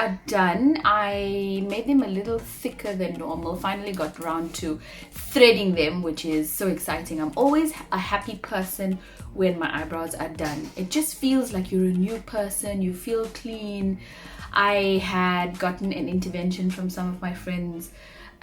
are done. I made them a little thicker than normal. Finally got around to threading them, which is so exciting. I'm always a happy person when my eyebrows are done. It just feels like you're a new person. You feel clean. I had gotten an intervention from some of my friends,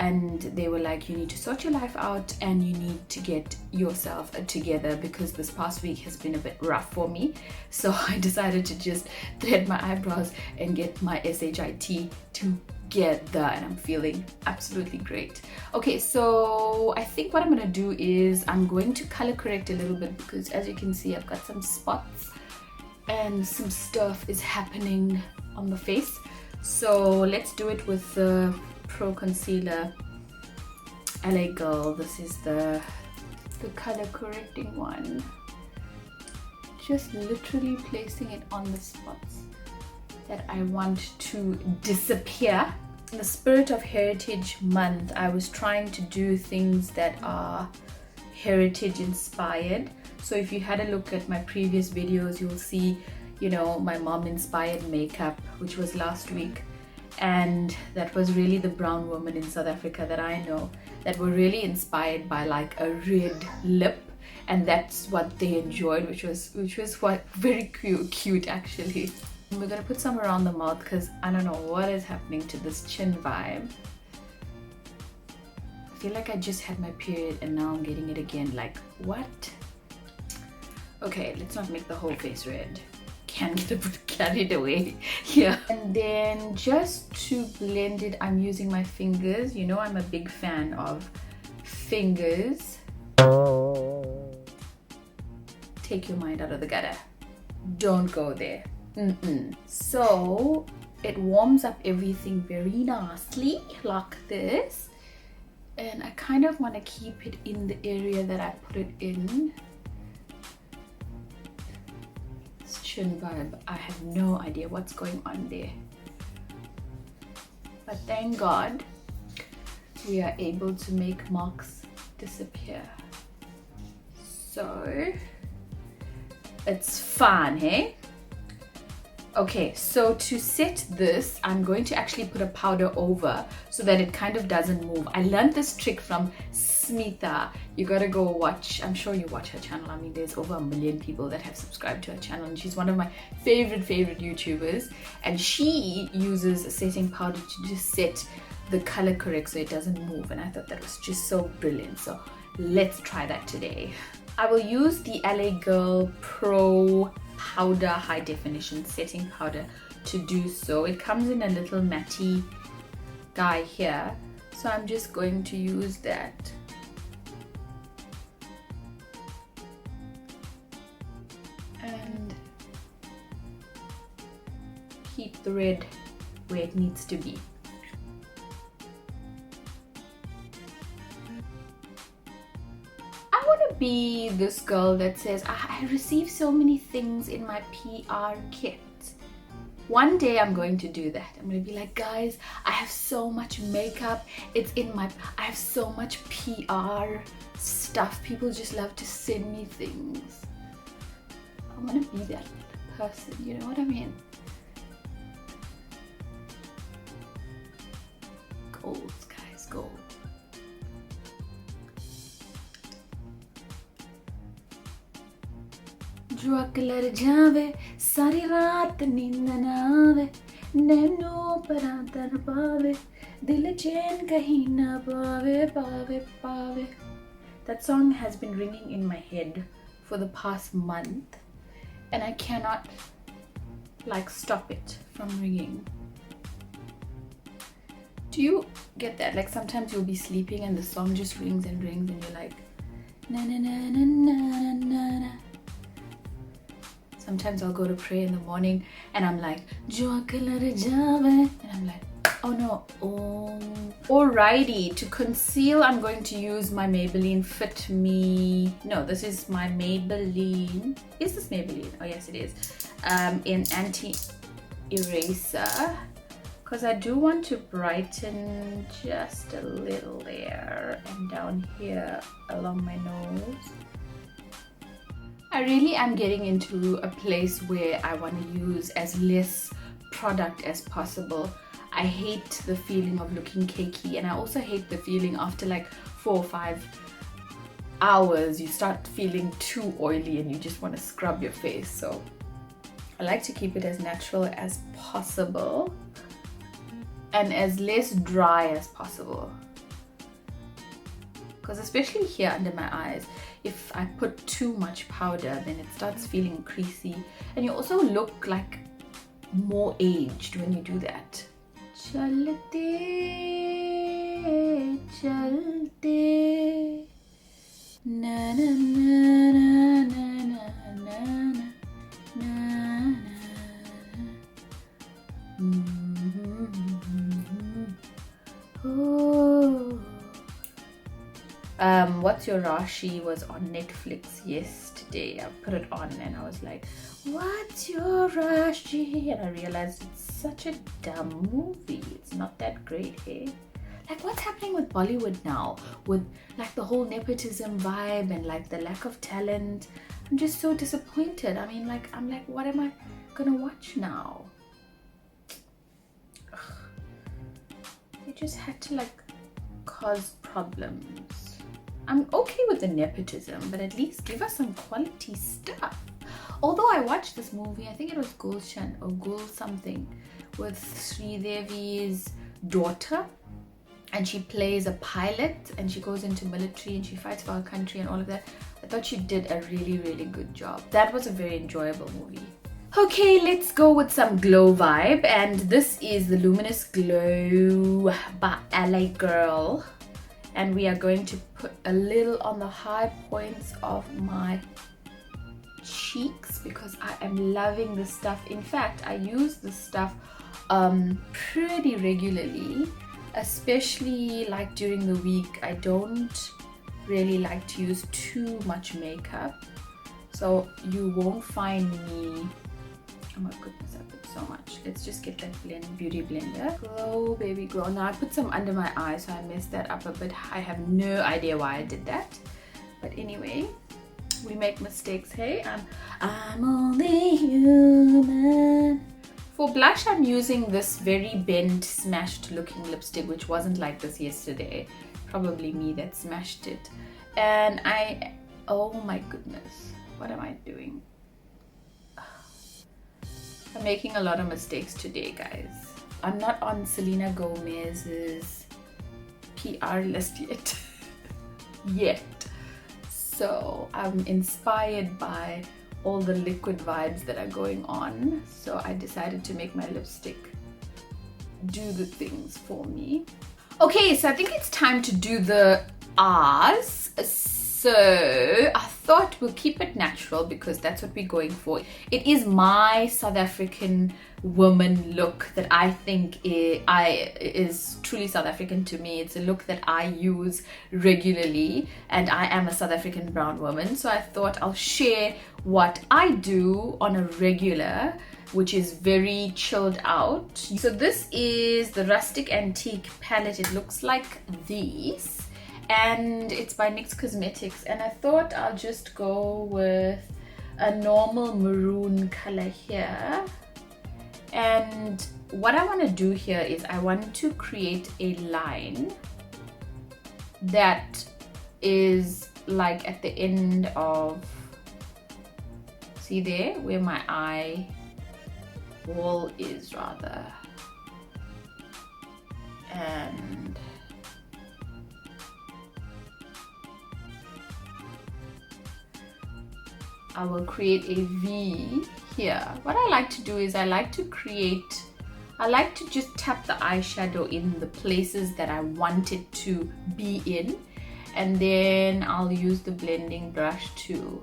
and they were like, you need to sort your life out and you need to get yourself together, because this past week has been a bit rough for me. So I decided to just thread my eyebrows and get my SHIT together, and I'm feeling absolutely great. Okay, so I think what I'm gonna do is I'm going to color correct a little bit, because as you can see, I've got some spots and some stuff is happening on the face. So let's do it with the Pro Concealer LA Girl. This is the color correcting one. Just literally placing it on the spots that I want to disappear. In the spirit of Heritage Month, I was trying to do things that are heritage inspired. So if you had a look at my previous videos, you'll see, you know, my mom inspired makeup, which was last week. And that was really the brown woman in South Africa that I know that were really inspired by like a red lip, and that's what they enjoyed, which was what very cute actually. And we're gonna put some around the mouth, because I don't know what is happening to this chin vibe. I feel like I just had my period and now I'm getting it again. Like, what? Okay, let's not make the whole face red. Can't get a bit carried away here. And then just to blend it, I'm using my fingers. You know, I'm a big fan of fingers. Take your mind out of the gutter. Don't go there. So it warms up everything very nicely like this. And I kind of want to keep it in the area that I put it in. Chin vibe, I have no idea what's going on there, but thank God we are able to make marks disappear, so it's fun, hey? Okay, so to set this, I'm going to actually put a powder over so that it kind of doesn't move. I learned this trick from Smitha. You gotta go watch, I'm sure you watch her channel. I mean, there's over 1 million people that have subscribed to her channel, and she's one of my favorite YouTubers, and she uses a setting powder to just set the color correct so it doesn't move, and I thought that was just so brilliant. So let's try that today. I will use the LA Girl Pro Powder High Definition Setting Powder to do so. It comes in a little matty guy here, so I'm just going to use that. And keep the red where it needs to be. I want to be this girl that says, I receive so many things in my PR kit. One day I'm going to do that. I'm going to be like, guys, I have so much makeup. It's in my, I have so much PR stuff. People just love to send me things. I want to be that person, you know what I mean? Goals, guys, goals. Juaklar jave, sari raat neend na aave, naino paran tar paave, dil chain kahin na paave, paave, paave. That song has been ringing in my head for the past month, and I cannot like stop it from ringing. Do you get that? Like sometimes you'll be sleeping and the song just rings and rings and you're like na na na na na na na. Sometimes I'll go to pray in the morning and I'm like, and I'm like, oh no, oh. Alrighty, to conceal, I'm going to use my Maybelline Fit Me. No, this is my Maybelline. Is this Maybelline? Oh yes, it is. In anti-eraser, because I do want to brighten just a little there and down here along my nose. I really am getting into a place where I want to use as less product as possible. I hate the feeling of looking cakey, and I also hate the feeling after like 4 or 5 hours you start feeling too oily and you just want to scrub your face. So I like to keep it as natural as possible and as less dry as possible, because especially here under my eyes, if I put too much powder then it starts feeling creasy, and you also look like more aged when you do that. Chalte, chalte, na na na na na na na na. Oh. What's Your Rashi was on Netflix yesterday. I put it on and I was like, what's your Rashi? And I realized it's such a dumb movie. It's not that great, hey? Like, what's happening with Bollywood now? With like the whole nepotism vibe and like the lack of talent. I'm just so disappointed. I mean, like, I'm like, what am I gonna watch now? Ugh. They just had to like cause problems. I'm okay with the nepotism, but at least give us some quality stuff. Although I watched this movie, I think it was Gulshan or Gul something, with Sridevi's daughter, and she plays a pilot and she goes into military and she fights for her country and all of that. I thought she did a really, really good job. That was a very enjoyable movie. Okay, let's go with some glow vibe, and this is the Luminous Glow by LA Girl, and we are going to put a little on the high points of my cheeks because I am loving this stuff. In fact, I use this stuff pretty regularly, especially like during the week. I don't really like to use too much makeup, so you won't find me. Oh my goodness, I put so much. Let's just get that beauty blender. Glow, baby, glow. Now I put some under my eye, so I messed that up a bit. I have no idea why I did that, but anyway, we make mistakes, hey? I'm only human. For blush, I'm using this very bent, smashed looking lipstick, which wasn't like this yesterday. Probably me that smashed it. And oh my goodness, what am I doing? I'm making a lot of mistakes today, guys. I'm not on Selena Gomez's PR list yet. So I'm inspired by all the liquid vibes that are going on. So I decided to make my lipstick do the things for me. Okay, so I think it's time to do the R's. So I thought we'll keep it natural because that's what we're going for. It is my South African woman look that I think is truly South African to me. It's a look that I use regularly, and I am a South African brown woman. So I thought I'll share what I do on a regular, which is very chilled out. So this is the Rustic Antique palette. It looks like this, and it's by NYX Cosmetics, and I thought I'll just go with a normal maroon color here. And what I want to do here is I want to create a line that is like at the end of, see there where my eye wall is rather, and I will create a V here. What I like to do is I like to just tap the eyeshadow in the places that I want it to be in, and then I'll use the blending brush to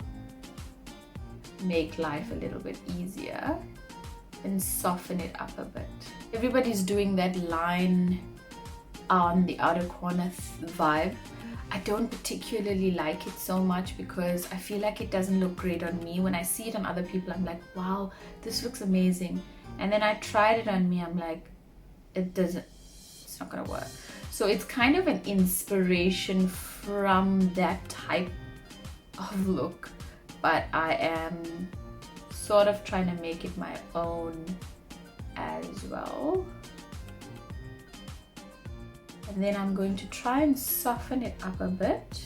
make life a little bit easier and soften it up a bit. Everybody's doing that line on the outer corner vibe. I don't particularly like it so much because I feel like it doesn't look great on me. When I see it on other people, I'm like, wow, this looks amazing. And then I tried it on me, I'm like, it's not gonna work. So it's kind of an inspiration from that type of look, but I am sort of trying to make it my own as well. And then I'm going to try and soften it up a bit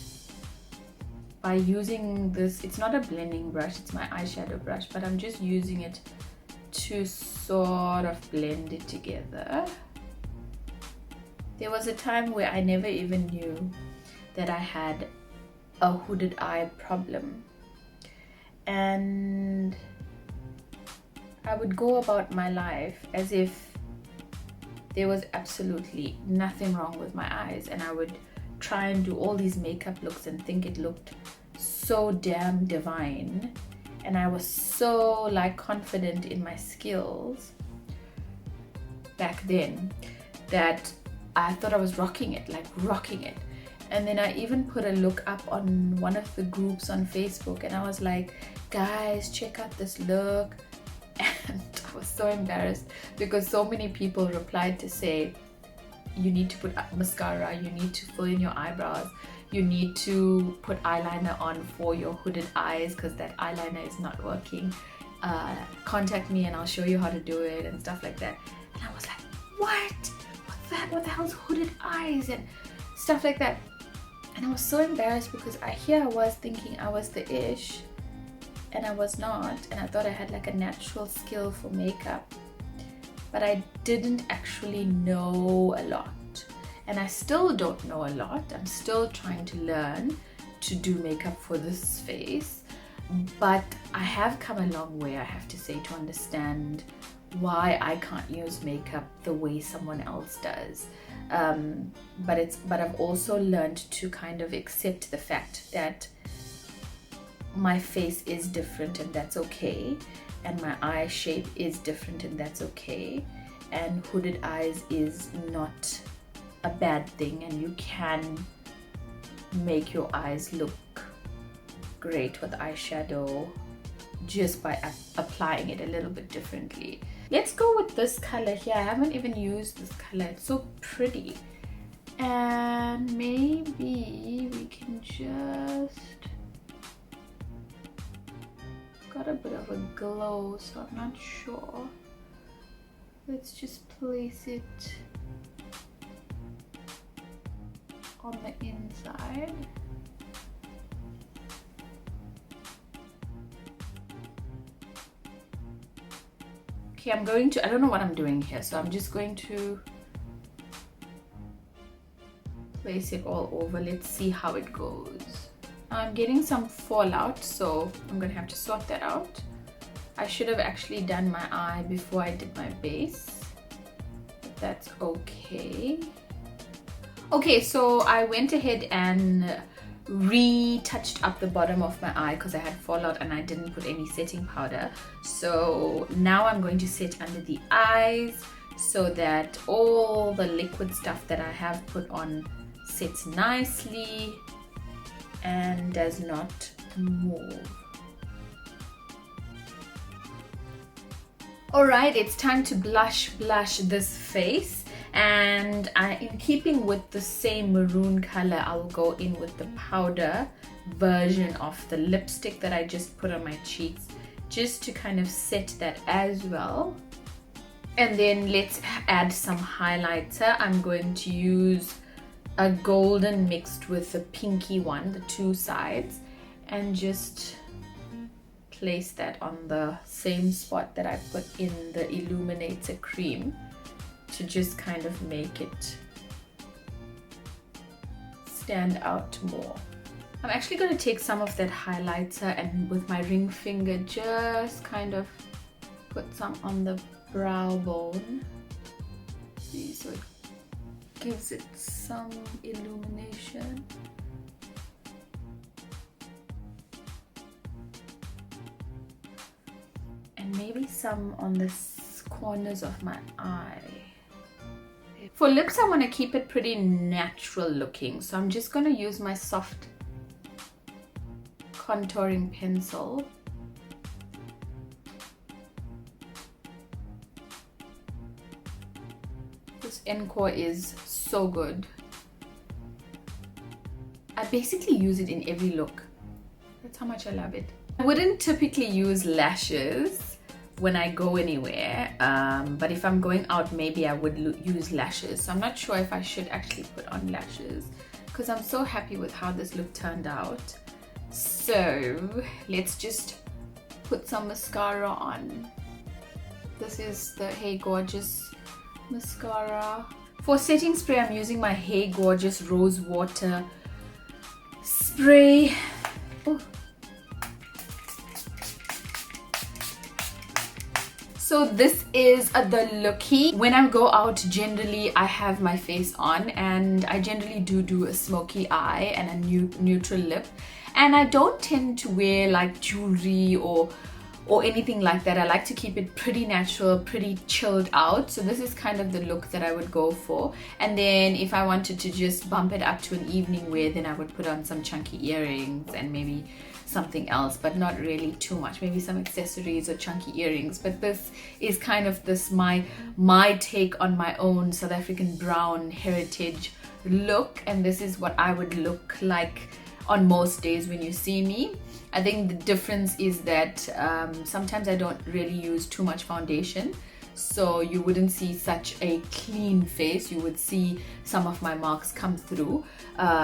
by using this. It's not a blending brush, it's my eyeshadow brush, but I'm just using it to sort of blend it together. There was a time where I never even knew that I had a hooded eye problem, and I would go about my life as if there was absolutely nothing wrong with my eyes, and I would try and do all these makeup looks and think it looked so damn divine, and I was so like confident in my skills back then that I thought I was rocking it, like rocking it. And then I even put a look up on one of the groups on Facebook, and I was like, guys, check out this look. And I was so embarrassed because so many people replied to say, you need to put mascara, you need to fill in your eyebrows, you need to put eyeliner on for your hooded eyes because that eyeliner is not working. Contact me and I'll show you how to do it and stuff like that. And I was like, what? What the hell's hooded eyes and stuff like that? And I was so embarrassed because I was thinking I was the ish, and I was not, and I thought I had like a natural skill for makeup, but I didn't actually know a lot, and I still don't know a lot. I'm still trying to learn to do makeup for this face, but I have come a long way, I have to say, to understand why I can't use makeup the way someone else does. But I've also learned to kind of accept the fact that my face is different and that's okay, and my eye shape is different and that's okay, and hooded eyes is not a bad thing, and you can make your eyes look great with eyeshadow just by applying it a little bit differently. Let's go with this color here. I haven't even used this color. It's so pretty. And maybe we can just... got a bit of a glow, so I'm not sure. Let's just place it on the inside. Okay, I don't know what I'm doing here, so I'm just going to place it all over. Let's see how it goes. I'm getting some fallout, so I'm gonna have to sort that out. I should have actually done my eye before I did my base, but that's okay. Okay, so I went ahead and retouched up the bottom of my eye because I had fallout and I didn't put any setting powder. So now I'm going to set under the eyes so that all the liquid stuff that I have put on sits nicely and does not move. Alright, it's time to blush this face, and in keeping with the same maroon color, I will go in with the powder version of the lipstick that I just put on my cheeks, just to kind of set that as well. And then let's add some highlighter. I'm going to use a golden mixed with the pinky one, the two sides, and just place that on the same spot that I put in the illuminator cream to just kind of make it stand out more. I'm actually going to take some of that highlighter and with my ring finger just kind of put some on the brow bone. See, so it gives it some illumination. And maybe some on the corners of my eye. For lips, I want to keep it pretty natural looking, so I'm just going to use my soft contouring pencil. This Encore is so good. I basically use it in every look. That's how much I love it. I wouldn't typically use lashes when I go anywhere, but if I'm going out, maybe I would use lashes. So I'm not sure if I should actually put on lashes because I'm so happy with how this look turned out. So let's just put some mascara on. This is the Hey Gorgeous mascara. For setting spray, I'm using my Hey Gorgeous Rose Water spray. Oh. So this is the lookie. When I go out, generally I have my face on, and I generally do a smoky eye and a neutral lip, and I don't tend to wear like jewelry or anything like that. I like to keep it pretty natural, pretty chilled out. So this is kind of the look that I would go for. And then if I wanted to just bump it up to an evening wear, then I would put on some chunky earrings and maybe something else, but not really too much, maybe some accessories or chunky earrings. But this is kind of my take on my own South African brown heritage look, and this is what I would look like on most days when you see me. I think the difference is that sometimes I don't really use too much foundation, so you wouldn't see such a clean face. You would see some of my marks come through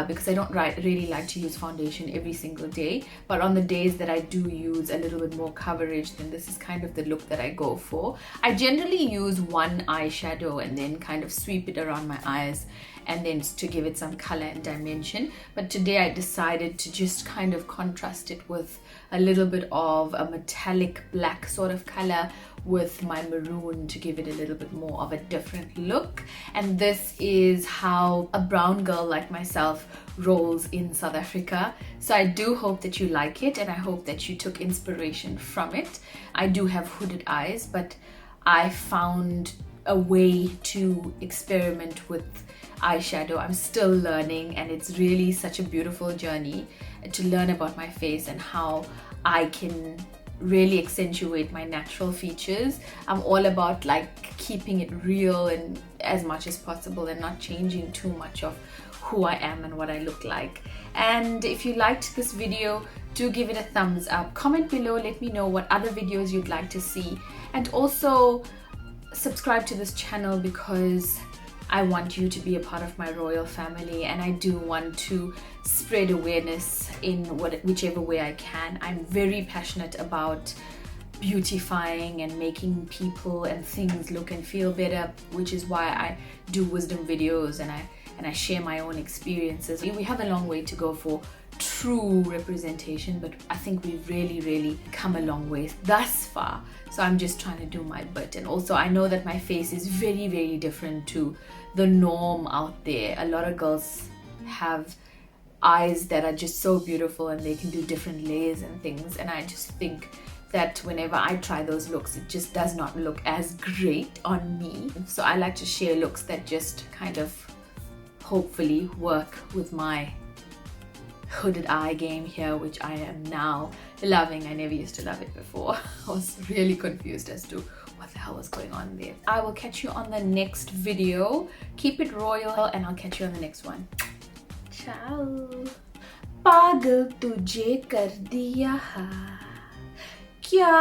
because I don't really like to use foundation every single day. But on the days that I do use a little bit more coverage, then this is kind of the look that I go for. I generally use one eyeshadow and then kind of sweep it around my eyes, and then to give it some color and dimension. But today I decided to just kind of contrast it with a little bit of a metallic black sort of color with my maroon to give it a little bit more of a different look. And this is how a brown girl like myself rolls in South Africa. So I do hope that you like it, and I hope that you took inspiration from it. I do have hooded eyes, but I found a way to experiment with eyeshadow. I'm still learning, and it's really such a beautiful journey to learn about my face and how I can really accentuate my natural features. I'm all about like keeping it real and as much as possible, and not changing too much of who I am and what I look like. And if you liked this video, do give it a thumbs up. Comment below, let me know what other videos you'd like to see, and also subscribe to this channel because I want you to be a part of my royal family, and I do want to spread awareness in whichever way I can. I'm very passionate about beautifying and making people and things look and feel better, which is why I do wisdom videos and I share my own experiences. We have a long way to go for true representation, but I think we've really come a long way thus far. So I'm just trying to do my bit. And also I know that my face is very different to the norm out there. A lot of girls have eyes that are just so beautiful, and they can do different layers and things, and I just think that whenever I try those looks, it just does not look as great on me. So I like to share looks that just kind of hopefully work with my hooded eye game here, which I am now loving. I never used to love it before. I was really confused as to what the hell was going on there. I will catch you on the next video. Keep it royal, and I'll catch you on the next one. Ciao. पागल तुझे कर दिया क्या